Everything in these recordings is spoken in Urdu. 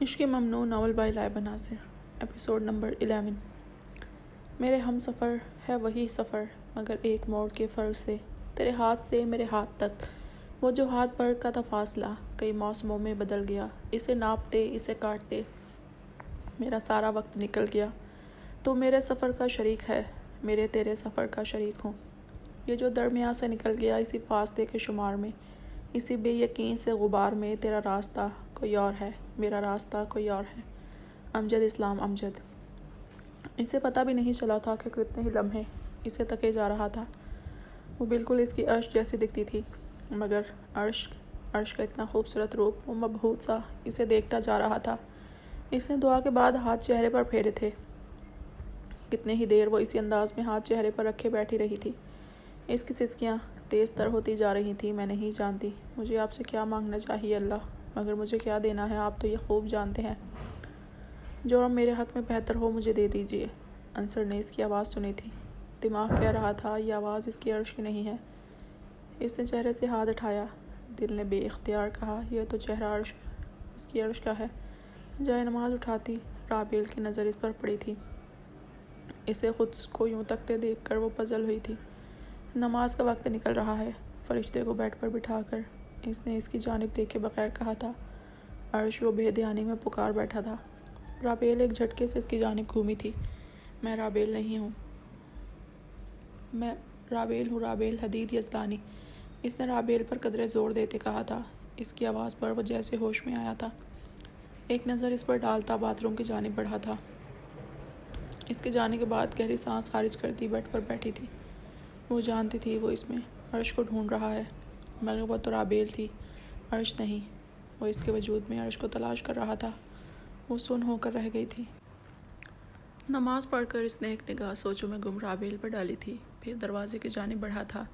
عشق ممنوع novel by Laiba Nasir, episode number 11۔ میرے ہم سفر ہے وہی سفر، مگر ایک موڑ کے فرق سے، تیرے ہاتھ سے میرے ہاتھ تک۔ وہ جو ہاتھ بھر کا تھا فاصلہ، کئی موسموں میں بدل گیا، اسے ناپتے اسے کاٹتے میرا سارا وقت نکل گیا۔ تو میرے سفر کا شریک ہے، میرے تیرے سفر کا شریک ہوں۔ یہ جو درمیان سے نکل گیا اسی فاصلے کے شمار میں، اسی بے یقین سے غبار میں، تیرا راستہ کوئی اور ہے، میرا راستہ کوئی اور ہے۔ امجد اسلام امجد۔ اسے پتہ بھی نہیں چلا تھا کہ کتنے ہی لمحے اسے تکے جا رہا تھا۔ وہ بالکل اس کی عرش جیسی دکھتی تھی، مگر عرش کا اتنا خوبصورت روپ، وہ مبہوت سا اسے دیکھتا جا رہا تھا۔ اس نے دعا کے بعد ہاتھ چہرے پر پھیرے تھے۔ کتنے ہی دیر وہ اسی انداز میں ہاتھ چہرے پر رکھے بیٹھی رہی تھی۔ اس کی سسکیاں تیز تر ہوتی جا رہی تھیں۔ میں نہیں جانتی مجھے آپ سے کیا مانگنا چاہیے اللہ، مگر مجھے کیا دینا ہے آپ تو یہ خوب جانتے ہیں۔ جو اب میرے حق میں بہتر ہو مجھے دے دیجیے۔ انصر نے اس کی آواز سنی تھی۔ دماغ کہہ رہا تھا یہ آواز اس کی عرش کی نہیں ہے۔ اس نے چہرے سے ہاتھ اٹھایا۔ دل نے بے اختیار کہا یہ تو چہرہ عرش اس کی عرش کا ہے۔ جائے نماز اٹھاتی، رابیل کی نظر اس پر پڑی تھی۔ اسے خود کو یوں تکتے دیکھ کر وہ پزل ہوئی تھی۔ نماز کا وقت نکل رہا ہے۔ فرشتے کو بیڈ پر بٹھا کر اس نے اس کی جانب دیکھے بغیر کہا تھا۔ عرش وہ بے دھیانی میں پکار بیٹھا تھا۔ رابیل ایک جھٹکے سے اس کی جانب گھومی تھی۔ میں رابیل نہیں ہوں، میں رابیل ہوں، رابیل حدید یزدانی۔ اس نے رابیل پر قدرے زور دیتے کہا تھا۔ اس کی آواز پر وہ جیسے ہوش میں آیا تھا۔ ایک نظر اس پر ڈالتا باتھ روم کی جانب بڑھا تھا۔ اس کے جانے کے بعد گہری سانس خارج کرتی بیڈ پر بیٹھی تھی۔ وہ جانتی تھی وہ اس میں عرش کو ڈھونڈ رہا ہے، مگر وہ تو رابیل تھی، عرش نہیں۔ وہ اس کے وجود میں عرش کو تلاش کر رہا تھا۔ وہ سن ہو کر رہ گئی تھی۔ نماز پڑھ کر اس نے ایک نگاہ سوچوں میں گم رابیل پر ڈالی تھی، پھر دروازے کی جانب بڑھا تھا۔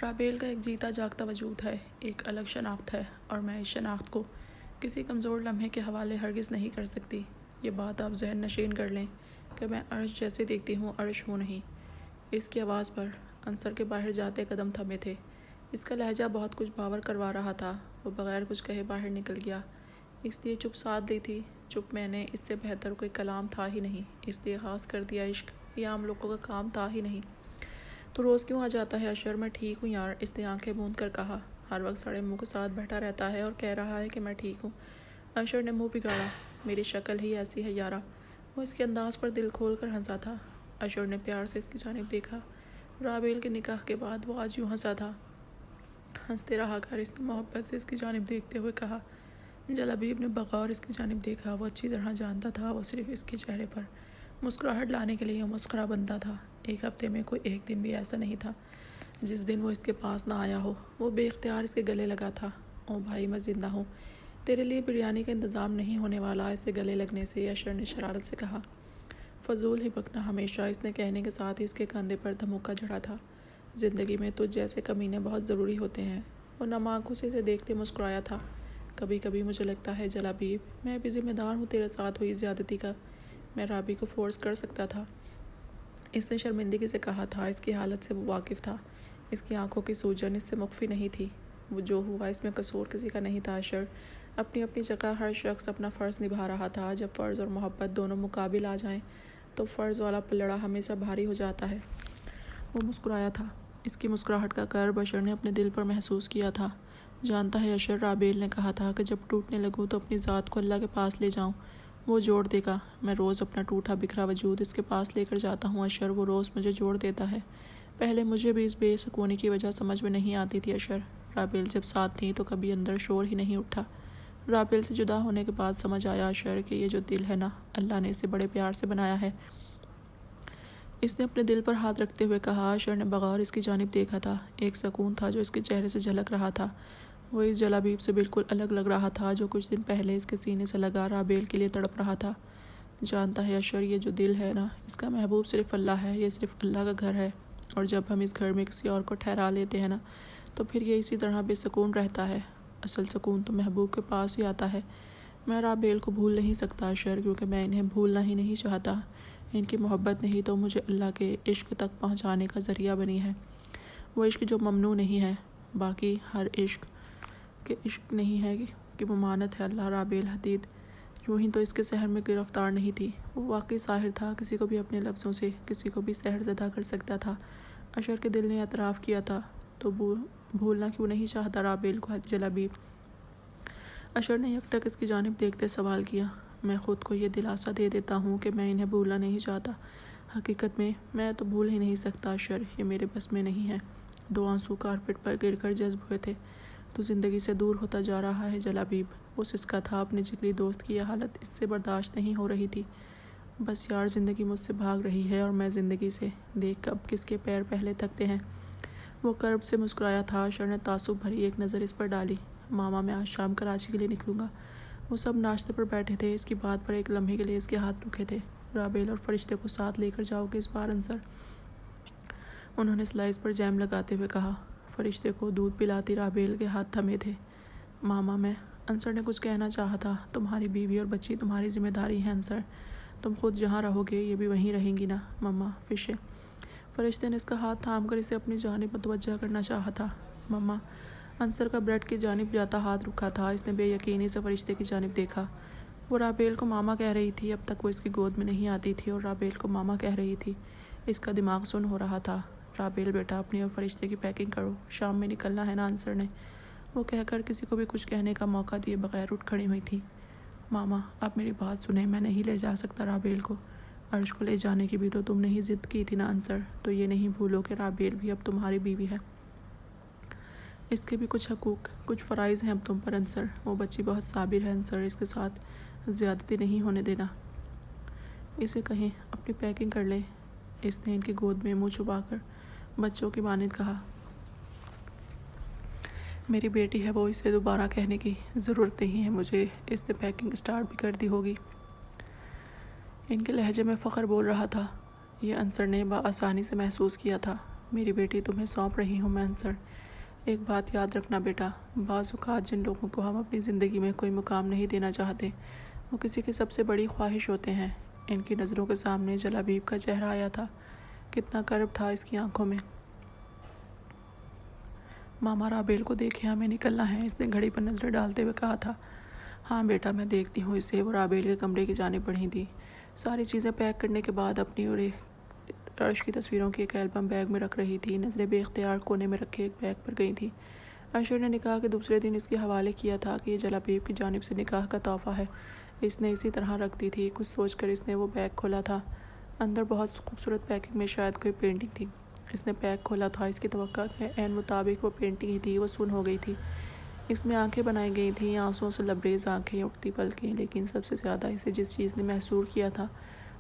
رابیل کا ایک جیتا جاگتا وجود ہے، ایک الگ شناخت ہے، اور میں اس شناخت کو کسی کمزور لمحے کے حوالے ہرگز نہیں کر سکتی۔ یہ بات آپ ذہن نشین کر لیں کہ میں عرش جیسے دیکھتی ہوں، عرش ہوں نہیں۔ اس کی آواز پر انصر کے باہر جاتے قدم تھمے تھے۔ اس کا لہجہ بہت کچھ باور کروا رہا تھا۔ وہ بغیر کچھ کہے باہر نکل گیا۔ اس لیے چپ سادھ لی تھی، چپ میں نے اس سے بہتر کوئی کلام تھا ہی نہیں۔ اس لیے خاص کر دیا عشق، یہ عام لوگوں کا کام تھا ہی نہیں۔ تو روز کیوں آ جاتا ہے اشر؟ میں ٹھیک ہوں یار، اس نے آنکھیں موند کر کہا۔ ہر وقت سڑے منہ کے ساتھ بیٹھا رہتا ہے اور کہہ رہا ہے کہ میں ٹھیک ہوں۔ اشر نے منہ بگاڑا۔ میری شکل ہی ایسی ہے یارا۔ وہ اس کے انداز پر دل کھول کر ہنسا تھا۔ اشر نے پیار سے اس کی جانب دیکھا۔ رابیل کے نکاح کے بعد وہ آج یوں ہنسا تھا۔ ہنستے رہا کر اس نے محبت سے اس کی جانب دیکھتے ہوئے کہا۔ جلابیب نے بغور اس کی جانب دیکھا۔ وہ اچھی طرح جانتا تھا وہ صرف اس کے چہرے پر مسکراہٹ لانے کے لیے مسخرہ بنتا تھا۔ ایک ہفتے میں کوئی ایک دن بھی ایسا نہیں تھا جس دن وہ اس کے پاس نہ آیا ہو۔ وہ بے اختیار اس کے گلے لگا تھا۔ او بھائی میں زندہ ہوں، تیرے لیے بریانی کا انتظام نہیں ہونے والا اسے گلے لگنے سے، اشر نے شرارت سے کہا۔ فضول ہی بکنا ہمیشہ، اس نے کہنے کے ساتھ ہی اس کے کندھے پر دھموکا جڑا تھا۔ زندگی میں تجھ جیسے کمینے بہت ضروری ہوتے ہیں۔ وہ نم آنکھوں سے اسے دیکھتے مسکرایا تھا۔ کبھی کبھی مجھے لگتا ہے جلابیب، میں بھی ذمہ دار ہوں تیرے ساتھ ہوئی زیادتی کا۔ میں رابی کو فورس کر سکتا تھا، اس نے شرمندگی سے کہا تھا۔ اس کی حالت سے وہ واقف تھا۔ اس کی آنکھوں کی سوجن اس سے مخفی نہیں تھی۔ وہ جو ہوا اس میں قصور کسی کا نہیں تھا اشر۔ اپنی اپنی جگہ ہر شخص اپنا فرض نبھا رہا تھا۔ جب فرض اور محبت دونوں مقابل آ جائیں تو فرض والا پلڑا ہمیشہ بھاری ہو جاتا ہے۔ وہ مسکرایا تھا۔ اس کی مسکراہٹ کا کرب اشر نے اپنے دل پر محسوس کیا تھا۔ جانتا ہے اشر، رابیل نے کہا تھا کہ جب ٹوٹنے لگوں تو اپنی ذات کو اللہ کے پاس لے جاؤں، وہ جوڑ دے گا۔ میں روز اپنا ٹوٹا بکھرا وجود اس کے پاس لے کر جاتا ہوں اشر، وہ روز مجھے جوڑ دیتا ہے۔ پہلے مجھے بھی اس بے سکونی کی وجہ سمجھ میں نہیں آتی تھی اشر۔ رابیل جب ساتھ تھی تو کبھی اندر شور ہی نہیں اٹھا۔ رابیل سے جدا ہونے کے بعد سمجھ آیا اشر کہ یہ جو دل ہے نا، اللہ نے اسے بڑے پیار سے بنایا ہے۔ اس نے اپنے دل پر ہاتھ رکھتے ہوئے کہا۔ اشر نے بغور اس کی جانب دیکھا تھا۔ ایک سکون تھا جو اس کے چہرے سے جھلک رہا تھا۔ وہ اس جلابیب سے بالکل الگ لگ رہا تھا جو کچھ دن پہلے اس کے سینے سے لگا رابیل کے لیے تڑپ رہا تھا۔ جانتا ہے اشر، یہ جو دل ہے نا، اس کا محبوب صرف اللہ ہے، یہ صرف اللہ کا گھر ہے، اور جب ہم اس گھر میں کسی اور کو ٹھہرا لیتے ہیں نا تو پھر یہ اسی طرح بے سکون رہتا ہے۔ اصل سکون تو محبوب کے پاس ہی آتا ہے۔ میں رابیل کو بھول نہیں سکتا اشر، کیونکہ میں انہیں بھولنا ہی نہیں چاہتا۔ ان کی محبت نہیں تو مجھے اللہ کے عشق تک پہنچانے کا ذریعہ بنی ہے۔ وہ عشق جو ممنوع نہیں ہے، باقی ہر عشق کے عشق نہیں ہے کہ ممانت ہے اللہ۔ رابیل حدید یوں ہی تو اس کے سحر میں گرفتار نہیں تھی، وہ واقعی ساحر تھا، کسی کو بھی اپنے لفظوں سے کسی کو بھی سحر زدہ کر سکتا تھا۔ اشر کے دل نے اعتراف کیا تھا تو بھولنا کیوں نہیں چاہتا رابیل کو جلابیب۔ اشر نے یک ٹک اس کی جانب دیکھتے سوال کیا۔ میں خود کو یہ دلاسا دے دیتا ہوں کہ میں انہیں بھولنا نہیں چاہتا، حقیقت میں تو بھول ہی نہیں سکتا اشر، یہ میرے بس میں نہیں ہے۔ 2 آنسو کارپیٹ پر گر کر جذب ہوئے تھے۔ تو زندگی سے دور ہوتا جا رہا ہے جلابیب، وہ سسکا تھا، اپنے جگری دوست کی یہ حالت اس سے برداشت نہیں ہو رہی تھی۔ بس یار، زندگی مجھ سے بھاگ رہی ہے اور میں زندگی سے، دیکھ کب کس کے پیر پہلے تھکتے ہیں۔ وہ کرب سے مسکرایا تھا۔ اشر نے تعصب بھری ایک نظر اس پر ڈالی۔ ماما، میں آج شام کراچی کے لیے نکلوں گا۔ وہ سب ناشتے پر بیٹھے تھے، اس کی بات پر ایک لمحے کے لیے اس کے ہاتھ رکے تھے۔ رابیل اور فرشتے کو ساتھ لے کر جاؤ گے اس بار انصر؟ انہوں نے سلائس پر جیم لگاتے ہوئے کہا۔ فرشتے کو دودھ پلاتی رابیل کے ہاتھ تھمے تھے۔ ماما، انصر نے کچھ کہنا چاہا تھا۔ تمہاری بیوی اور بچی تمہاری ذمہ داری ہے انصر، تم خود جہاں رہو گے یہ بھی وہیں رہیں گی نا مما؟ فشے۔ فرشتے نے اس کا ہاتھ تھام کر اسے اپنی جانب متوجہ کرنا چاہا تھا۔ مما۔ انصر کا بریڈ کی جانب جاتا ہاتھ رکھا تھا، اس نے بے یقینی سے فرشتے کی جانب دیکھا۔ وہ رابیل کو ماما کہہ رہی تھی، اب تک وہ اس کی گود میں نہیں آتی تھی اور رابیل کو ماما کہہ رہی تھی۔ اس کا دماغ سن ہو رہا تھا۔ رابیل بیٹا، اپنی اور فرشتے کی پیکنگ کرو، شام میں نکلنا ہے نا انصر نے، وہ کہہ کر کسی کو بھی کچھ کہنے کا موقع دیے بغیر اٹھ کھڑی ہوئی تھی۔ ماما، آپ میری بات سنیں، میں نہیں لے جا سکتا رابیل کو۔ عرش کو لے جانے کی بھی تو تم نے ہی ضد کی تھی نا انصر، تو یہ نہیں بھولو کہ رابیل بھی اب تمہاری بیوی ہے۔ اس کے بھی کچھ حقوق، کچھ فرائض ہیں اب تم پر انصر۔ وہ بچی بہت صابر ہے انصر، اس کے ساتھ زیادتی نہیں ہونے دینا۔ اسے کہیں اپنی پیکنگ کر لے، اس نے ان کی گود میں منہ چھپا کر بچوں کی مانند کہا۔ میری بیٹی ہے وہ، اسے دوبارہ کہنے کی ضرورت نہیں ہے مجھے، اس نے پیکنگ سٹارٹ بھی کر دی ہوگی۔ ان کے لہجے میں فخر بول رہا تھا، یہ انصر نے بآسانی سے محسوس کیا تھا۔ میری بیٹی تمہیں سونپ رہی ہوں میں انصر۔ ایک بات یاد رکھنا بیٹا، بعض اوقات جن لوگوں کو ہم اپنی زندگی میں کوئی مقام نہیں دینا چاہتے، وہ کسی کی سب سے بڑی خواہش ہوتے ہیں۔ ان کی نظروں کے سامنے جلابیب کا چہرہ آیا تھا، کتنا کرب تھا اس کی آنکھوں میں۔ ماما، رابیل کو دیکھیں، ہمیں نکلنا ہے، اس نے گھڑی پر نظر ڈالتے ہوئے کہا تھا۔ ہاں بیٹا، میں دیکھتی ہوں اسے۔ وہ رابیل کے کمرے کی جانب بڑھی تھی۔ ساری چیزیں پیک کرنے کے بعد اپنی اور عرش کی تصویروں کی ایک البم بیگ میں رکھ رہی تھی۔ نظریں بے اختیار کونے میں رکھے ایک بیگ پر گئی تھیں۔ اشر نے نکاح کے دوسرے دن اس کے حوالے کیا تھا کہ یہ جلابیب کی جانب سے نکاح کا تحفہ ہے، اس نے اسی طرح رکھ دی تھی۔ کچھ سوچ کر اس نے وہ بیگ کھولا تھا۔ اندر بہت خوبصورت پیکنگ میں شاید کوئی پینٹنگ تھی۔ اس نے پیک کھولا تھا، اس کی توقع کے عین مطابق وہ پینٹنگ ہی تھی۔ وہ سن ہو گئی تھی۔ اس میں آنکھیں بنائی گئی تھیں، آنسوؤں سے لبریز آنکھیں، اٹھتی پلکیں، لیکن سب سے زیادہ اسے جس چیز نے محصور کیا تھا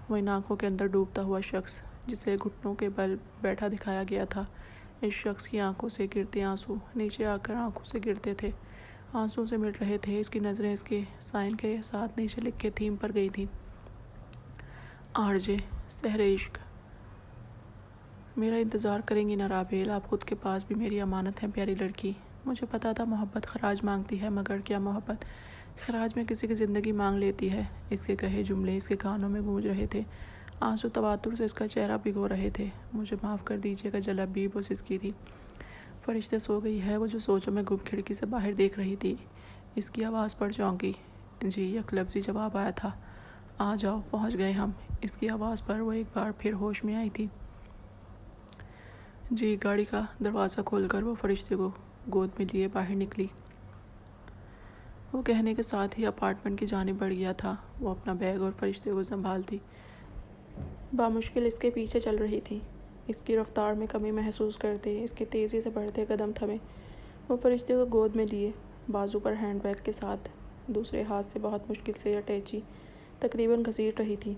وہ ان آنکھوں کے اندر ڈوبتا ہوا شخص، جسے گھٹنوں کے بل بیٹھا دکھایا گیا تھا۔ اس شخص کی آنکھوں سے گرتے آنسو نیچے آ کر آنکھوں سے گرتے تھے، آنسوؤں سے مل رہے تھے۔ اس کی نظریں اس کے سائن کے ساتھ نیچے لکھے تھیم پر گئی تھیں، آرجے، سحر عشق۔ میرا انتظار کریں گی نا رابیل؟ آپ خود کے پاس بھی میری امانت ہے پیاری لڑکی۔ مجھے پتا تھا محبت خراج مانگتی ہے، مگر کیا محبت خراج میں کسی کی زندگی مانگ لیتی ہے؟ اس کے کہے جملے اس کے کانوں میں گونج رہے تھے، آنسو تواتر سے اس کا چہرہ بھگو رہے تھے۔ مجھے معاف کر دیجیے گا جلابیب، وہ سسکی تھی۔ فرشتے سو گئی ہے، وہ جو سوچوں میں گم کھڑکی سے باہر دیکھ رہی تھی۔ اس کی آواز پر چونکی۔ جی، یک لفظی جواب آیا تھا۔ آ جاؤ، پہنچ گئے ہم۔ اس کی آواز پر وہ ایک بار پھر ہوش میں آئی تھی۔ جی، گاڑی کا دروازہ کھول کر وہ فرشتے کو گود میں لیے باہر نکلی۔ وہ کہنے کے ساتھ ہی اپارٹمنٹ کی جانب بڑھ گیا تھا۔ وہ اپنا بیگ اور فرشتے کو سنبھالتی بامشکل اس کے پیچھے چل رہی تھی۔ اس کی رفتار میں کمی محسوس کرتے اس کے تیزی سے بڑھتے قدم تھمے۔ وہ فرشتے کو گود میں لیے، بازو پر ہینڈ بیگ کے ساتھ، دوسرے ہاتھ سے بہت مشکل سے اٹیچی تقریباً گھسیٹ رہی تھی۔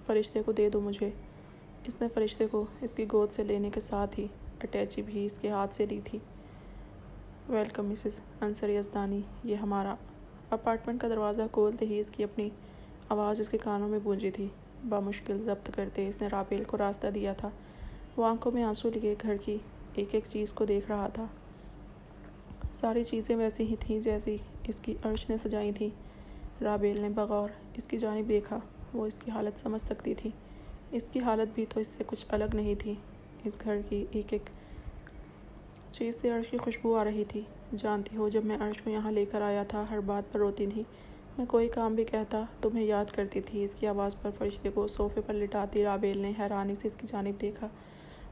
فرشتے کو دے دو مجھے۔ اس نے فرشتے کو اس کی گود سے لینے کے ساتھ ہی اٹیچی بھی اس کے ہاتھ سے لی تھی۔ ویلکم مسز انصر یزدانی، یہ ہمارا۔ اپارٹمنٹ کا دروازہ کھولتے ہی اس کی اپنی آواز اس کے کانوں میں گونجی تھی۔ بامشکل ضبط کرتے اس نے رابیل کو راستہ دیا تھا۔ وہ آنکھوں میں آنسو لیے گھر کی ایک ایک چیز کو دیکھ رہا تھا۔ ساری چیزیں ویسی ہی تھیں جیسی اس کی عرش نے سجائی تھیں۔ رابیل نے بغور اس کی جانب دیکھا۔ وہ اس کی حالت سمجھ سکتی تھی۔ اس کی حالت بھی تو اس سے کچھ الگ نہیں تھی۔ اس گھر کی ایک ایک چیز سے عرش کی خوشبو آ رہی تھی۔ جانتی ہو، جب میں عرش کو یہاں لے کر آیا تھا ہر بات پر روتی تھی، میں کوئی کام بھی کہتا تمہیں یاد کرتی تھی۔ اس کی آواز پر فرشتے کو صوفے پر لٹاتی رابیل نے حیرانی سے اس کی جانب دیکھا،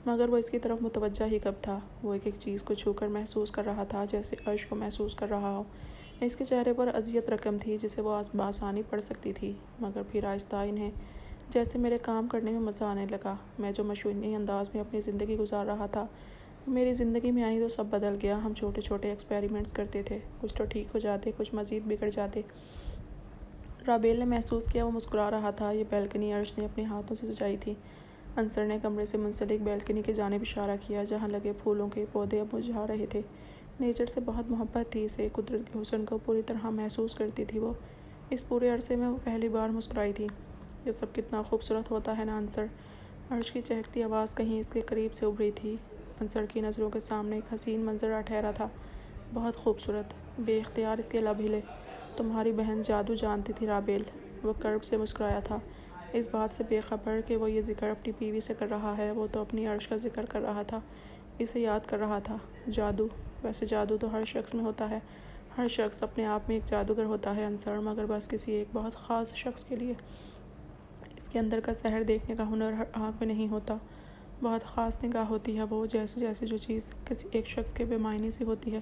مگر وہ اس کی طرف متوجہ ہی کب تھا۔ وہ ایک ایک چیز کو چھو کر محسوس کر رہا تھا، جیسے عرش کو محسوس کر رہا ہو۔ اس کے چہرے پر اذیت رقم تھی جسے وہ بآسانی پڑھ سکتی تھی، مگر پھر آہستہ انہیں جیسے میرے کام کرنے میں مزہ آنے لگا۔ میں جو مشینی انداز میں اپنی زندگی گزار رہا تھا، وہ میری زندگی میں آئی تو سب بدل گیا۔ ہم چھوٹے چھوٹے ایکسپیریمنٹس کرتے تھے، کچھ تو ٹھیک ہو جاتے، کچھ مزید بگڑ جاتے۔ رابیل نے محسوس کیا وہ مسکرا رہا تھا۔ یہ بیلکنی عرش نے اپنے ہاتھوں سے سجائی تھی۔ انصر نے کمرے سے منسلک بیلکنی کی جانب اشارہ کیا، جہاں لگے پھولوں کے پودے اب مرجھا رہے تھے۔ نیچر سے بہت محبت تھی اسے، قدرت کے حسن کو پوری طرح محسوس کرتی تھی وہ۔ اس پورے عرصے میں وہ پہلی بار مسکرائی تھی۔ یہ سب کتنا خوبصورت ہوتا ہے نا انصر؟ عرش کی چہکتی آواز کہیں اس کے قریب سے ابھری تھی۔ انصر کی نظروں کے سامنے ایک حسین منظر آ ٹھہرا تھا، بہت خوبصورت۔ بے اختیار اس کے لب ہلے۔ تمہاری بہن جادو جانتی تھی رابیل؟ وہ کرب سے مسکرایا تھا، اس بات سے بے خبر کہ وہ یہ ذکر اپنی بیوی سے کر رہا ہے۔ وہ تو اپنی عرش کا ذکر کر رہا تھا، اسے یاد کر رہا تھا۔ جادو؟ ویسے جادو تو ہر شخص میں ہوتا ہے، ہر شخص اپنے آپ میں ایک جادوگر ہوتا ہے انصر، مگر بس کسی ایک بہت خاص شخص کے لیے۔ اس کے اندر کا سحر دیکھنے کا ہنر ہر آنکھ میں نہیں ہوتا، بہت خاص نگاہ ہوتی ہے وہ۔ جیسے جیسے جو چیز کسی ایک شخص کے بے معنی سی ہوتی ہے،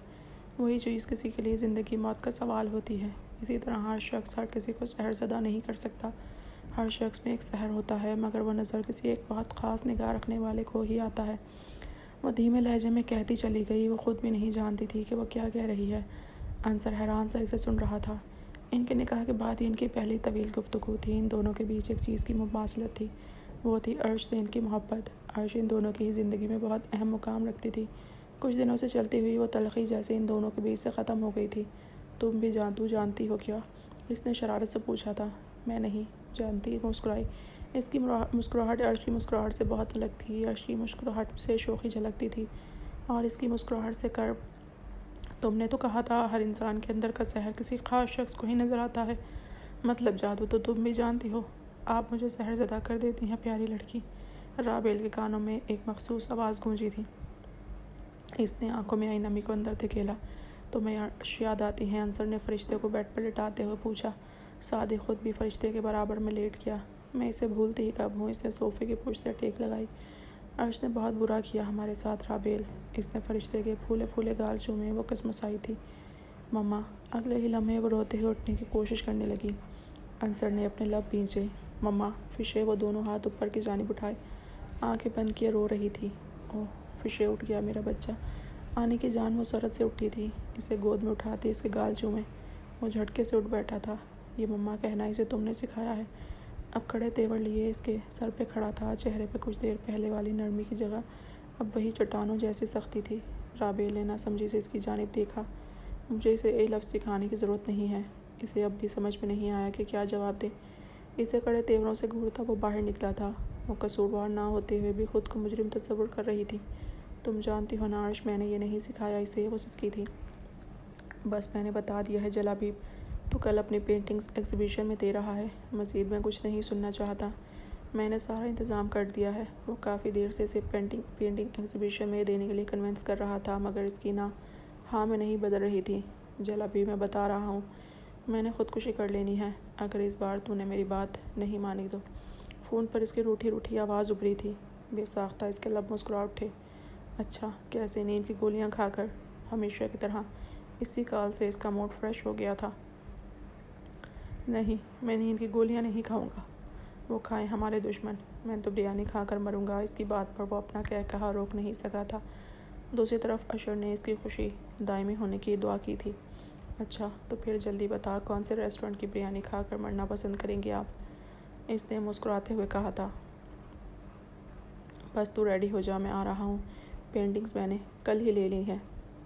وہی چیز کسی کے لیے زندگی موت کا سوال ہوتی ہے۔ اسی طرح ہر شخص ہر کسی کو سحر زدہ نہیں کر سکتا۔ ہر شخص میں ایک سحر ہوتا ہے، مگر وہ نظر کسی ایک بہت خاص نگاہ رکھنے والے کو ہی آتا ہے۔ وہ دھیمے لہجے میں کہتی چلی گئی، وہ خود بھی نہیں جانتی تھی کہ وہ کیا کہہ رہی ہے۔ انصر حیران سا اسے سن رہا تھا۔ ان کے نکاح کے بعد ہی ان کی پہلی طویل گفتگو تھی۔ ان دونوں کے بیچ ایک چیز کی مماثلت تھی، وہ تھی عرش سے ان کی محبت۔ عرش ان دونوں کی ہی زندگی میں بہت اہم مقام رکھتی تھی۔ کچھ دنوں سے چلتی ہوئی وہ تلخی جیسے ان دونوں کے بیچ سے ختم ہو گئی تھی۔ تم بھی جانتی ہو کیا؟ اس نے شرارت سے پوچھا تھا۔ میں نہیں جانتی، مسکرائی۔ اس کی مسکراہٹ عرش کی مسکراہٹ سے بہت الگ تھی۔ عرش کی مسکراہٹ سے شوخی جھلکتی تھی اور اس کی مسکراہٹ سے کرب۔ تم نے تو کہا تھا ہر انسان کے اندر کا سحر کسی خاص شخص کو ہی نظر آتا ہے، مطلب جادو تو تم بھی جانتی ہو۔ آپ مجھے سحر زدہ کر دیتی ہیں پیاری لڑکی۔ رابیل کے کانوں میں ایک مخصوص آواز گونجی تھی۔ اس نے آنکھوں میں آئی نمی کو اندر دھکیلا۔ تمہیں عرش یاد آتی ہیں؟ انصر نے فرشتے کو بیڈ پر لٹاتے ہوئے پوچھا۔ صادق خود بھی فرشتے کے برابر میں لیٹ گیا۔ میں اسے بھولتی ہی کب ہوں؟ اس نے صوفے کی پشت سے ٹیک لگائی۔ عرش نے بہت برا کیا ہمارے ساتھ رابیل۔ اس نے فرشتے کے پھولے پھولے گال چومے، وہ کسمسائی تھی۔ مما۔ اگلے ہی لمحے وہ روتے ہوئے اٹھنے کی کوشش کرنے لگی۔ انصر نے اپنے لب بھینچے۔ مما۔ فشے۔ وہ دونوں ہاتھ اوپر کی جانب اٹھائے، آنکھیں بند کیے رو رہی تھی۔ اوہ فشے، اٹھ گیا میرا بچہ۔ آنے کی جان مسرت سے اٹھی تھی، اسے گود میں اٹھاتے اس کے گال چومے۔ وہ جھٹکے سے اٹھ بیٹھا تھا۔ یہ مما کہنا اسے تم نے سکھایا ہے؟ اب کھڑے تیور لیے اس کے سر پہ کھڑا تھا، چہرے پہ کچھ دیر پہلے والی نرمی کی جگہ اب وہی چٹانوں جیسی سختی تھی۔ رابیل نے ناسمجھی سے اس کی جانب دیکھا۔ مجھے اسے یہ لفظ سکھانے کی ضرورت نہیں ہے۔ اسے اب بھی سمجھ میں نہیں آیا کہ کیا جواب دے۔ اسے کڑے تیوروں سے گھورتا وہ باہر نکلا تھا۔ وہ قصوروار نہ ہوتے ہوئے بھی خود کو مجرم تصور کر رہی تھی۔ تم جانتی ہو نا عرش، میں نے یہ نہیں سکھایا اسے، وہ سسکی تھی۔ بس میں نے بتا دیا ہے جلابیب، تو کل اپنی پینٹنگز ایگزیبیشن میں دے رہا ہے۔ مزید میں کچھ نہیں سننا چاہتا، میں نے سارا انتظام کر دیا ہے۔ وہ کافی دیر سے اسے پینٹنگ ایگزیبیشن میں دینے کے لیے کنونس کر رہا تھا، مگر اس کی ہاں میں نہیں بدل رہی تھی۔ جلابیب، میں بتا رہا ہوں، میں نے خودکشی کر لینی ہے اگر اس بار تو نے میری بات نہیں مانی تو۔ فون پر اس کی روٹھی روٹھی آواز ابھری تھی۔ بے ساختہ اس کے لب مسکرا اٹھے۔ اچھا، کیسے؟ نیند کی گولیاں کھا کر؟ ہمیشہ کی طرح۔ اسی کال سے اس کا موڈ فریش ہو گیا تھا۔ نہیں، میں نیند کی گولیاں نہیں کھاؤں گا۔ وہ کھائیں ہمارے دشمن، میں تو بریانی کھا کر مروں گا۔ اس کی بات پر وہ اپنا کہا روک نہیں سکا تھا۔ دوسری طرف اشر نے اس کی خوشی دائمی ہونے کی دعا کی تھی۔ اچھا تو پھر جلدی بتا، کون سے ریسٹورنٹ کی بریانی کھا کر مرنا پسند کریں گے آپ؟ اس نے مسکراتے ہوئے کہا تھا۔ بس تو ریڈی ہو جا، میں آ رہا ہوں۔ پینٹنگز میں نے کل ہی لے لی ہیں۔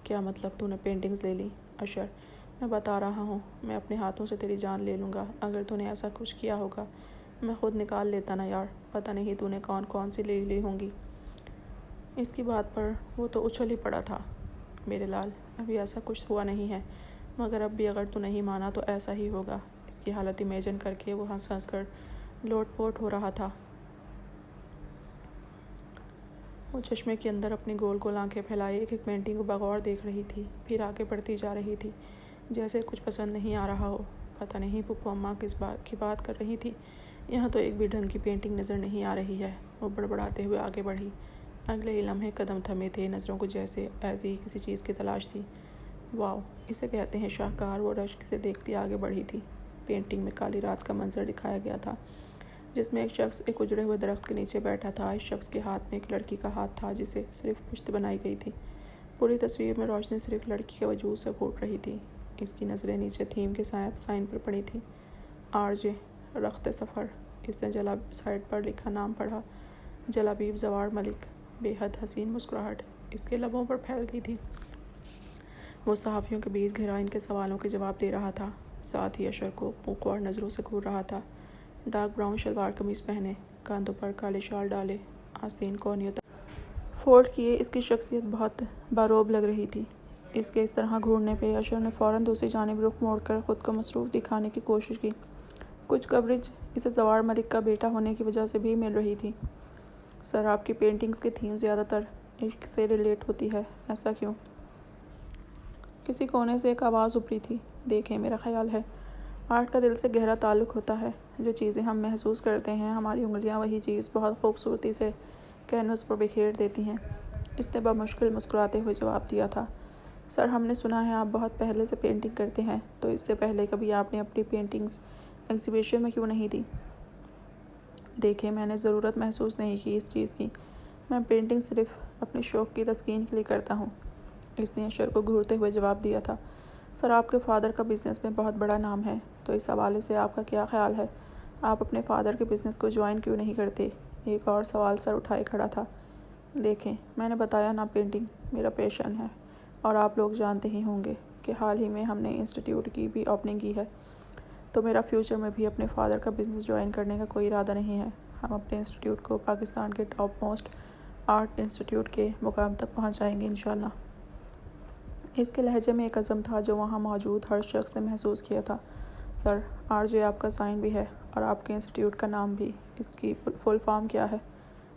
کیا مطلب تو نے پینٹنگز لے لی؟ اشر، میں بتا رہا ہوں، میں اپنے ہاتھوں سے تیری جان لے لوں گا اگر تو نے ایسا کچھ کیا ہوگا۔ میں خود نکال لیتا نا یار، پتہ نہیں تو نے کون سی لے لی ہوں گی۔ اس کی بات پر وہ تو اچھل ہی پڑا تھا۔ میرے لال، ابھی ایسا کچھ ہوا نہیں ہے، مگر اب بھی اگر تو نہیں مانا تو ایسا ہی ہوگا۔ اس کی حالت امیجن کر کے وہ ہنس ہنس کر لوٹ پوٹ ہو رہا تھا۔ وہ چشمے کے اندر اپنی گول گول آنکھیں پھیلائے ایک ایک پینٹنگ کو بغور دیکھ رہی تھی، پھر آگے بڑھتی جا رہی تھی، جیسے کچھ پسند نہیں آ رہا ہو۔ پتہ نہیں پھپھو اماں کس بات کی بات کر رہی تھی، یہاں تو ایک بھی ڈھنگ کی پینٹنگ نظر نہیں آ رہی ہے۔ وہ بڑبڑاتے ہوئے آگے بڑھی۔ اگلے ہی لمحے قدم تھمے تھے، نظروں کو جیسے ایسی ہی کسی چیز کی تلاش تھی۔ واو، اسے کہتے ہیں شاہکار۔ وہ رشک سے دیکھتی آگے بڑھی تھی۔ پینٹنگ میں کالی رات کا منظر دکھایا گیا تھا، جس میں ایک شخص ایک اجڑے ہوئے درخت کے نیچے بیٹھا تھا۔ اس شخص کے ہاتھ میں ایک لڑکی کا ہاتھ تھا جسے صرف پشت بنائی گئی تھی۔ پوری تصویر میں روشنی صرف لڑکی کے وجود سے پھوٹ رہی تھی۔ اس کی نظریں نیچے تھیم کے سائن پر پڑی تھیں، RJ رخت سفر۔ اس نے جلا سائڈ پر لکھا نام پڑھا، جلابیب زوار ملک۔ بے حد حسین مسکراہٹ اس کے لبوں پر پھیل گئی تھی۔ وہ صحافیوں کے بیچ گھرا ان کے سوالوں کے جواب دے رہا تھا، ساتھ ہی اشر کو خوار نظروں سے گھور رہا تھا۔ ڈارک براؤن شلوار قمیص پہنے، کاندھوں پر کالے شال ڈالے، آستین کونیوں تک فولڈ کیے، اس کی شخصیت بہت باروب لگ رہی تھی۔ اس کے اس طرح گھورنے پہ اشر نے فوراً دوسری جانب رخ موڑ کر خود کو مصروف دکھانے کی کوشش کی۔ کچھ کوریج اسے زوار ملک کا بیٹا ہونے کی وجہ سے بھی مل رہی تھی۔ سر، آپ کی پینٹنگز کی تھیم زیادہ تر عشق سے ریلیٹ ہوتی ہے، ایسا کیوں؟ کسی کونے سے ایک آواز ابھری تھی۔ دیکھیں، میرا خیال ہے آرٹ کا دل سے گہرا تعلق ہوتا ہے۔ جو چیزیں ہم محسوس کرتے ہیں، ہماری انگلیاں وہی چیز بہت خوبصورتی سے کینوس پر بکھیر دیتی ہیں۔ اس نے بمشکل مسکراتے ہوئے جواب دیا تھا۔ سر، ہم نے سنا ہے آپ بہت پہلے سے پینٹنگ کرتے ہیں، تو اس سے پہلے کبھی آپ نے اپنی پینٹنگز ایگزیبیشن میں کیوں نہیں دی؟ دیکھیں، میں نے ضرورت محسوس نہیں کی اس چیز کی۔ میں پینٹنگ صرف اپنے شوق کی تسکین کے لیے کرتا ہوں۔ اس نے اشر کو گھورتے ہوئے جواب دیا تھا۔ سر، آپ کے فادر کا بزنس میں بہت بڑا نام ہے، تو اس حوالے سے آپ کا کیا خیال ہے؟ آپ اپنے فادر کے بزنس کو جوائن کیوں نہیں کرتے؟ ایک اور سوال سر اٹھائے کھڑا تھا۔ دیکھیں، میں نے بتایا نا، پینٹنگ میرا پیشن ہے، اور آپ لوگ جانتے ہی ہوں گے کہ حال ہی میں ہم نے انسٹیٹیوٹ کی بھی اوپننگ کی ہے، تو میرا فیوچر میں بھی اپنے فادر کا بزنس جوائن کرنے کا کوئی ارادہ نہیں ہے۔ ہم اپنے انسٹیٹیوٹ کو پاکستان کے ٹاپ موسٹ آرٹ انسٹیٹیوٹ کے مقام تک پہنچائیں گے انشاءاللہ۔ اس کے لہجے میں ایک عزم تھا جو وہاں موجود ہر شخص نے محسوس کیا تھا۔ سر، RJ آپ کا سائن بھی ہے، اور آپ کے انسٹیٹیوٹ کا نام بھی۔ اس کی فل فارم کیا ہے؟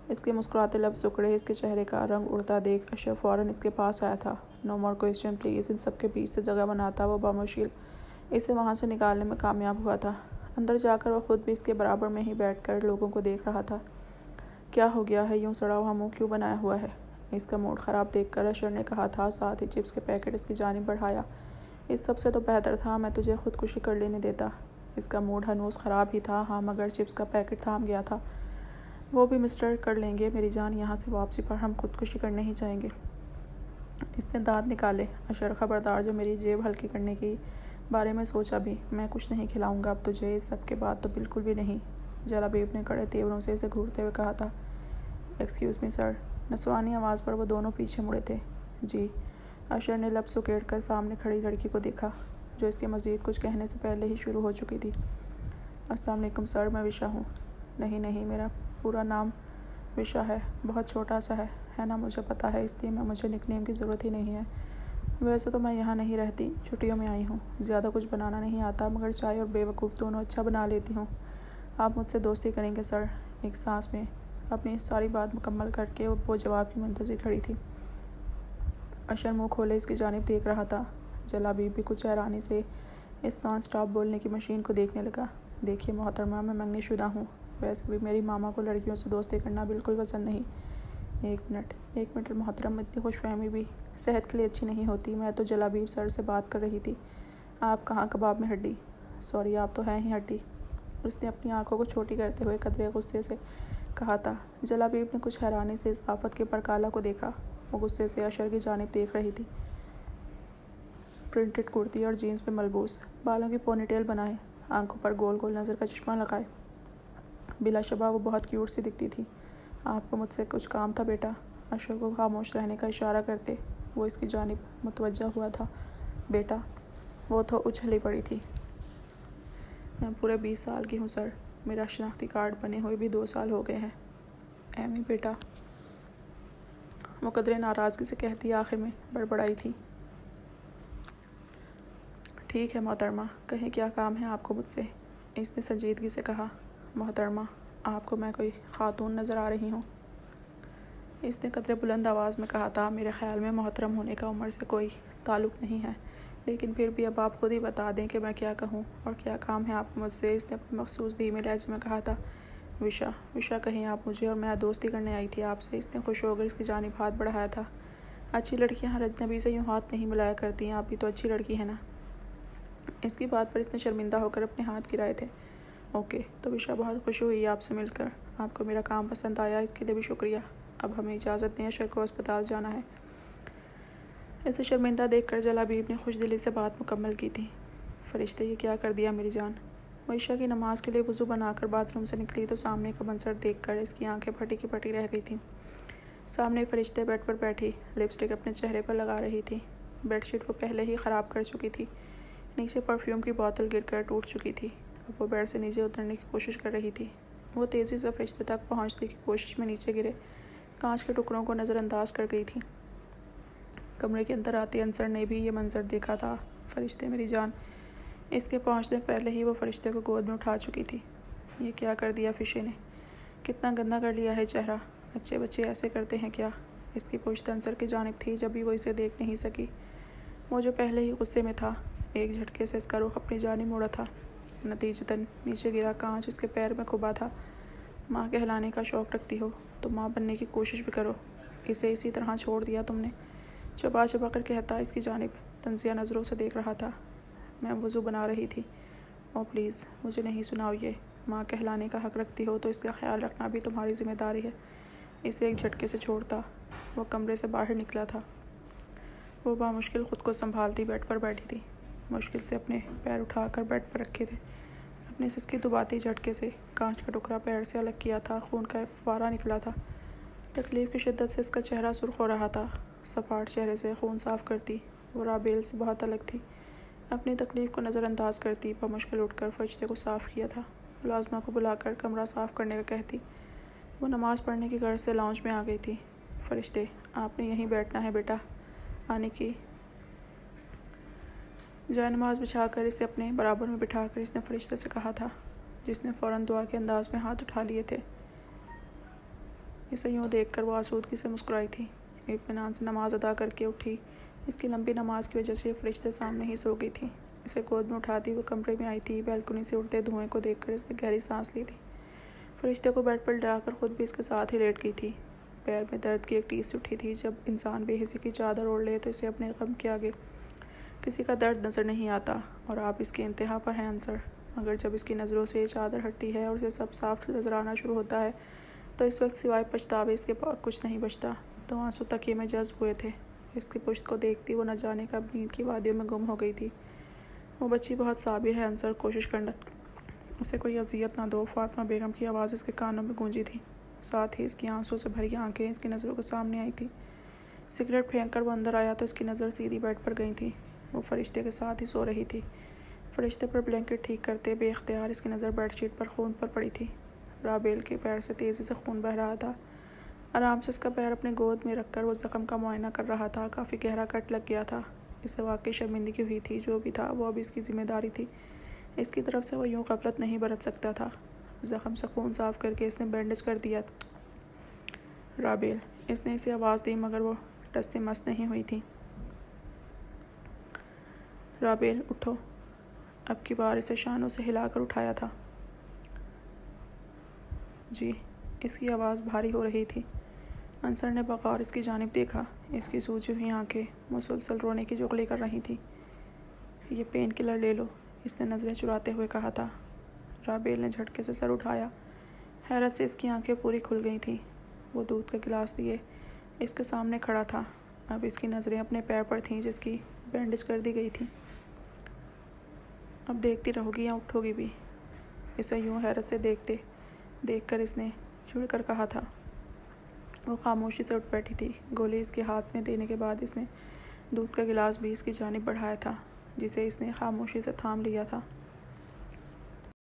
اس کے مسکراتے لب سکڑے، اس کے چہرے کا رنگ اڑتا دیکھ اشر فوراً اس کے پاس آیا تھا۔ نو مور کوسچن پلیز۔ ان سب کے بیچ سے جگہ بناتا وہ بمشکل اسے وہاں سے نکالنے میں کامیاب ہوا تھا۔ اندر جا کر وہ خود بھی اس کے برابر میں ہی بیٹھ کر لوگوں کو دیکھ رہا تھا۔ کیا ہو گیا ہے؟ یوں سڑا ہوا منہ کیوں بنایا ہوا ہے؟ اس کا موڈ خراب دیکھ کر اشر نے کہا تھا، ساتھ ہی چپس کے پیکٹ اس کی جانب بڑھایا۔ اس سب سے تو بہتر تھا میں تجھے خودکشی کر لینے دیتا۔ اس کا موڈ ہنوز خراب ہی تھا، ہاں، مگر چپس کا پیکٹ تھام گیا تھا۔ وہ بھی مسٹر کر لیں گے میری جان، یہاں سے واپسی پر ہم خودکشی کرنے ہی جائیں گے۔ اس نے دانت نکالے۔ اشر، خبردار، جو میری جیب ہلکی کرنے کی بارے میں سوچا بھی۔ میں کچھ نہیں کھلاؤں گا اب تجھے، اس سب کے بعد تو بالکل بھی نہیں۔ جلابیب نے کڑے تیوروں سے اسے گھورتے ہوئے کہا تھا۔ ایکسکیوز می سر۔ نسوانی آواز پر وہ دونوں پیچھے مڑے تھے۔ جی۔ اشر نے لب سکیڑ کر سامنے کھڑی لڑکی کو دیکھا، جو اس کے مزید کچھ کہنے سے پہلے ہی شروع ہو چکی تھی۔ السلام علیکم سر، میں وشا ہوں۔ نہیں، میرا پورا نام وشا ہے، بہت چھوٹا سا ہے نا، مجھے پتا ہے، اس لیے مجھے نک نیم کی ضرورت ہی نہیں ہے۔ ویسے تو میں یہاں نہیں رہتی، چھٹیوں میں آئی ہوں۔ زیادہ کچھ بنانا نہیں آتا، مگر چائے اور بے وقوف دونوں اچھا بنا لیتی ہوں۔ آپ مجھ سے دوستی کریں گے سر؟ ایک سانس میں اپنی ساری بات مکمل کر کے وہ جواب کی منتظر کھڑی تھی۔ اشر منہ کھولے اس کی جانب دیکھ رہا تھا۔ جلابیب بھی کچھ حیرانی سے اس نان سٹاپ بولنے کی مشین کو دیکھنے لگا۔ دیکھیے محترمہ، میں منگنی شدہ ہوں، ویسے بھی میری ماما کو لڑکیوں سے دوستی کرنا بالکل پسند نہیں۔ ایک منٹ محترم، اتنی خوش فہمی بھی صحت کے لیے اچھی نہیں ہوتی۔ میں تو جلابیب سر سے بات کر رہی تھی۔ آپ کہاں کباب میں ہڈی؟ سوری، آپ تو ہیں ہی ہڈی۔ اس نے اپنی آنکھوں کو چھوٹی کرتے ہوئے قدرے غصے سے کہا تھا۔ جلابیب نے کچھ حیرانی سے اس آفت کے پرکالہ کو دیکھا۔ وہ غصے سے اشر کی جانب دیکھ رہی تھی۔ پرنٹڈ کرتی اور جینز پہ ملبوس، بالوں کی پونی ٹیل بنائے، آنکھوں پر گول گول نظر کا چشمہ لگائے، بلا شبہ وہ بہت کیوٹ سی دکھتی تھی۔ آپ کو مجھ سے کچھ کام تھا بیٹا؟ اشر کو خاموش رہنے کا اشارہ کرتے وہ اس کی جانب متوجہ ہوا تھا۔ بیٹا؟ وہ تو اچھلی پڑی تھی۔ میں پورے 20 سال کی ہوں سر، میرا شناختی کارڈ بنے ہوئے بھی 2 سال ہو گئے ہیں۔ ایمی بیٹا؟ وہ قدرے ناراضگی سے کہتی آخر میں بڑبڑائی تھی۔ ٹھیک ہے محترمہ، کہیں کیا کام ہے آپ کو مجھ سے؟ اس نے سنجیدگی سے کہا۔ محترمہ، آپ کو میں کوئی خاتون نظر آ رہی ہوں؟ اس نے قدرے بلند آواز میں کہا تھا۔ میرے خیال میں محترم ہونے کا عمر سے کوئی تعلق نہیں ہے، لیکن پھر بھی اب آپ خود ہی بتا دیں کہ میں کیا کہوں اور کیا کام ہے آپ مجھ سے، اس نے اپنے مخصوص دھیمے لہجے میں کہا تھا۔ وشا کہیں آپ مجھے اور میں دوستی کرنے آئی تھی آپ سے، اس نے خوش ہو کر اس کی جانب ہاتھ بڑھایا تھا۔ اچھی لڑکیاں ہر اجنبی سے یوں ہاتھ نہیں ملایا کرتی ہیں، آپ بھی تو اچھی لڑکی ہیں نا۔ اس کی بات پر اس نے شرمندہ ہو کر اپنے ہاتھ گرائے تھے۔ اوکے، تو وشا بہت خوش ہوئی آپ سے مل کر، آپ کو میرا کام پسند آیا، اس کے لیے بھی شکریہ۔ اب ہمیں اجازت دیں، اشر کو اسپتال جانا ہے۔ اسے شرمندہ دیکھ کر جلابیب نے خوش دلی سے بات مکمل کی تھی۔ فرشتے، یہ کیا کر دیا میری جان؟ وہ عشاء کی نماز کے لیے وضو بنا کر باتھ روم سے نکلی تو سامنے کا منظر دیکھ کر اس کی آنکھیں پھٹی کی پھٹی رہ گئی تھیں۔ سامنے فرشتے بیڈ پر بیٹھی لپسٹک اپنے چہرے پر لگا رہی تھی۔ بیڈ شیٹ وہ پہلے ہی خراب کر چکی تھی، نیچے پرفیوم کی بوتل گر کر ٹوٹ چکی تھی۔ اب وہ بیڈ سے نیچے اترنے کی کوشش کر رہی تھی۔ وہ تیزی سے فرشتے تک پہنچنے کی کوشش میں نیچے گرے کانچ کے ٹکڑوں کو نظر انداز کر گئی تھی۔ کمرے کے اندر آتے انصر نے بھی یہ منظر دیکھا تھا۔ فرشتے میری جان، اس کے پہنچنے پہلے ہی وہ فرشتے کو گود میں اٹھا چکی تھی۔ یہ کیا کر دیا فشے نے؟ کتنا گندا کر لیا ہے چہرہ، اچھے بچے ایسے کرتے ہیں کیا؟ اس کی پشت انصر کی جانب تھی جب بھی وہ اسے دیکھ نہیں سکی۔ وہ جو پہلے ہی غصے میں تھا، ایک جھٹکے سے اس کا رخ اپنی جانب موڑا تھا۔ نتیجتاً نیچے گرا کانچ اس کے پیر میں کھبا تھا۔ ماں کہلانے کا شوق رکھتی ہو تو ماں بننے کی کوشش بھی کرو، اسے اسی طرح چھوڑ دیا تم نے؟ چبا چبا کر کہتا اس کی جانب تنزیہ نظروں سے دیکھ رہا تھا۔ میں وضو بنا رہی تھی۔ او پلیز مجھے نہیں سناؤ یہ، ماں کہلانے کا حق رکھتی ہو تو اس کا خیال رکھنا بھی تمہاری ذمہ داری ہے۔ اسے ایک جھٹکے سے چھوڑتا وہ کمرے سے باہر نکلا تھا۔ وہ بامشکل خود کو سنبھالتی بیڈ پر بیٹھی تھی، مشکل سے اپنے پیر اٹھا کر بیڈ پر رکھے تھے۔ اپنے سسکی دباتی جھٹکے سے کانچ کا ٹکڑا پیر سے الگ کیا تھا، خون کا ایک فوارہ نکلا تھا۔ تکلیف کی شدت سے اس کا چہرہ سرخ ہو رہا تھا۔ سپاٹ چہرے سے خون صاف کرتی وہ رابیل سے بہت الگ تھی۔ اپنی تکلیف کو نظر انداز کرتی بمشکل اٹھ کر فرشتے کو صاف کیا تھا، ملازمہ کو بلا کر کمرہ صاف کرنے کا کہتی۔ وہ نماز پڑھنے کی غرض سے لاؤنج میں آ گئی تھی۔ فرشتے، آپ نے یہیں بیٹھنا ہے بیٹا، آنے کی جائے نماز بچھا کر اسے اپنے برابر میں بٹھا کر اس نے فرشتے سے کہا تھا، جس نے فوراً دعا کے انداز میں ہاتھ اٹھا لیے تھے۔ اسے یوں دیکھ کر وہ آسودگی سے مسکرائی تھی۔ اطمینان سے نماز ادا کر کے اٹھی۔ اس کی لمبی نماز کی وجہ سے فرشتے سامنے ہی سو گئی تھی۔ اسے گود میں اٹھاتی وہ کمرے میں آئی تھی۔ بیلکنی سے اڑتے دھوئیں کو دیکھ کر اس نے گہری سانس لی تھی۔ فرشتے کو بیڈ پر ڈرا کر خود بھی اس کے ساتھ ہی لیٹ گئی تھی۔ پیر میں درد کی ایک ٹیس اٹھی تھی۔ جب انسان بے حسی کی چادر اوڑھ لے تو اسے اپنے غم کے آگے کسی کا درد نظر نہیں آتا، اور آپ اس کے انتہا پر ہیں انصر۔ مگر جب اس کی نظروں سے یہ چادر ہٹتی ہے اور اسے سب صاف نظر آنا شروع ہوتا ہے تو اس وقت سوائے پچھتاوے اس کے پاس کچھ نہیں بچتا۔ دو آنسو تکیے میں جذب ہوئے تھے۔ اس کی پشت کو دیکھتی وہ نہ جانے کب نیند کی وادیوں میں گم ہو گئی تھی۔ وہ بچی بہت صابر ہے انصر، کوشش کرنا اسے کوئی اذیت نہ دو، فاطمہ بیگم کی آواز اس کے کانوں میں گونجی تھی۔ ساتھ ہی اس کی آنسوں سے بھری آنکھیں اس کی نظروں کے سامنے آئی تھیں۔ سگریٹ پھینک کر وہ اندر آیا تو اس کی نظر سیدھی بیڈ پر گئی تھی۔ وہ فرشتے کے ساتھ ہی سو رہی تھی۔ فرشتے پر بلینکٹ ٹھیک کرتے بے اختیار اس کی نظر بیڈ شیٹ پر خون پر پڑی تھی۔ رابیل کے پیر سے تیزی سے خون بہہ رہا تھا۔ آرام سے اس کا پیر اپنے گود میں رکھ کر وہ زخم کا معائنہ کر رہا تھا۔ کافی گہرا کٹ لگ گیا تھا۔ اسے واقعی شرمندگی ہوئی تھی۔ جو بھی تھا وہ اب اس کی ذمہ داری تھی۔ اس کی طرف سے وہ یوں غفلت نہیں برت سکتا تھا۔ زخم سے خون صاف کر کے اس نے بینڈیج کر دیا۔ رابیل، اس نے اسے آواز دی مگر وہ ٹس سے مس نہیں ہوئی تھی۔ رابیل اٹھو۔ اب کی بار اسے شانوں سے ہلا کر اٹھایا تھا۔ جی، اس کی آواز بھاری ہو رہی تھی۔ انصر نے بغور اس کی جانب دیکھا۔ اس کی سوجی ہوئی آنکھیں مسلسل رونے کی جغلی کر رہی تھیں۔ یہ پین کلر لے لو، اس نے نظریں چراتے ہوئے کہا تھا۔ رابیل نے جھٹکے سے سر اٹھایا۔ حیرت سے اس کی آنکھیں پوری کھل گئی تھیں۔ وہ دودھ کا گلاس لیے اس کے سامنے کھڑا تھا۔ اب اس کی نظریں اپنے پیر پر تھیں جس کی بینڈیج کر دی گئی تھی۔ اب دیکھتی رہو گی یا اٹھو گی بھی؟ اسے یوں حیرت سے دیکھ کر اس نے چڑھ کر کہا تھا۔ وہ خاموشی سے اٹھ بیٹھی تھی۔ گولی اس کے ہاتھ میں دینے کے بعد اس نے دودھ کا گلاس بھی اس کی جانب بڑھایا تھا، جسے اس نے خاموشی سے تھام لیا تھا۔